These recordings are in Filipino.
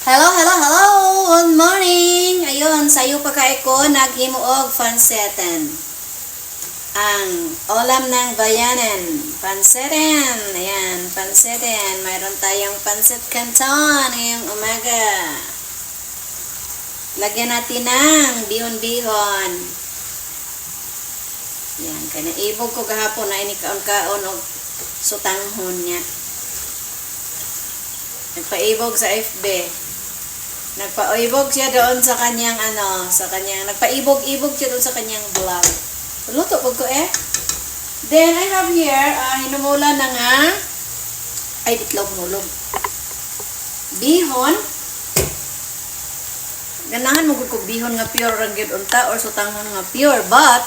Hello, hello, hello! Good morning! Ayun, sayo pa kay ko naghimuog panseten. Ang ulam ng bayanan. Panseten. Ayan, panseten. Mayroon tayong pansit canton ngayong umaga. Lagyan natin ng bihon-bihon. Yan, kaya ibog ko gahapon na inikaon-kaon o sutanghon niya. Nagpaibog sa FB. Nagpaibog siya doon sa kanyang nagpaibog-ibog siya doon sa kanyang vlog. Luto po ko eh. Then I have here, hinumula na nga, itlog mulog. Bihon. Ganahan mo ko bihon nga pure ranggid unta or sutanghon nga pure, but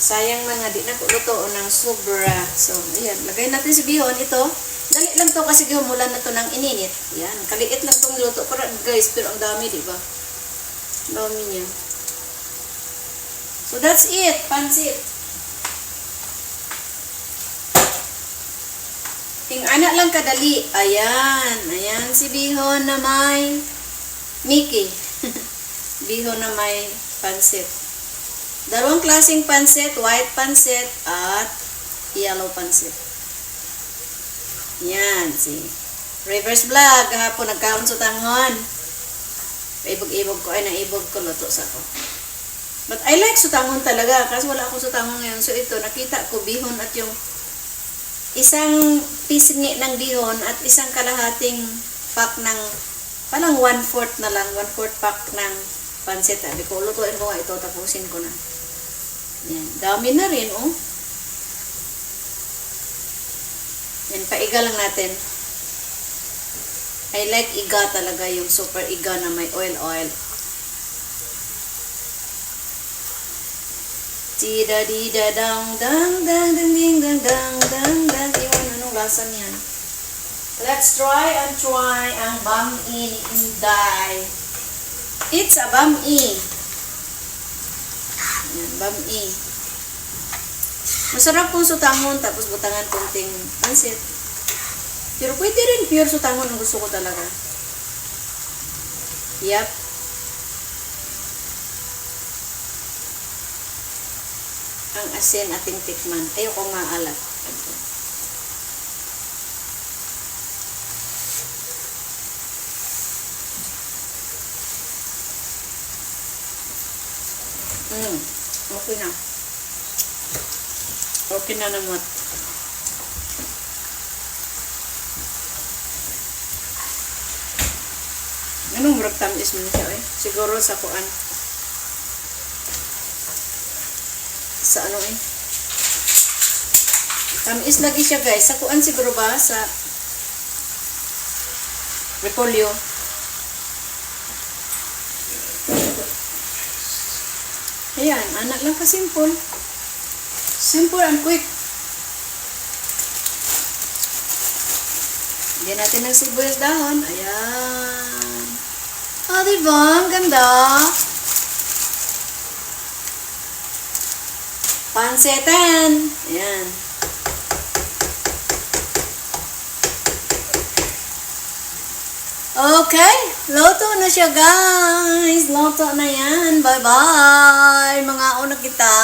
sayang man nga di na ko luto ng sobra. So, ayan, lagay natin si bihon ito. Dali lang to kasi gumulan na to ng ininit. Yan, kaliit lang tong luto para guys, pero ang dami, di ba? Dami niya. So that's it, pansit. Anak lang kadali. Ayan, ayan si bihon na may Mickey. Bihon na may pansit. Dalawang klaseng pansit, white pansit at yellow pansit. Yan, si reverse vlog. Kahapon nagkaon sa tanghon. Ibog-ibog ko. Ay, naibog ko. Luto sa ko. But I like sutanghon talaga. Kasi wala akong sutanghon ngayon. So ito, nakita ko bihon at yung isang pisngi ng bihon at isang kalahating pack ng parang 1/4 na lang. 1/4 pack ng pansit. Sabi ko, lutuin ko nga ito. Tapusin ko na. Yan. Dami na rin, oh. Yan, paiga lang natin. I like iga talaga, yung super iga na may oil. Tida-dida dang dang dang dang ding dang dang dang dang. Iwan, anong lasa niyan? Let's try ang bami ni Inday. It's a bami. Yan, bami. Masarap kung sutanghon tapos butangan konting pansit. Pero pwede rin pure sutanghon ang gusto ko talaga. Yep. Ang asin ating tikman. Ayoko nga alat. Okay na. Okay na naman. Anong murag tamis mo siya eh? Siguro sa kuan. Sa ano eh? Tamis lagi siya guys. Sa kuan siguro ba? Sa repolyo. Ayan, anak lang ka-simple. Simple and quick. Lagyan natin ng sibuyas dahon. Ayan. Oh, diba? Ang ganda. Pansetan. Ayan. Okay. Loto na siya, guys. Loto na yan. Bye-bye. Mga una kita.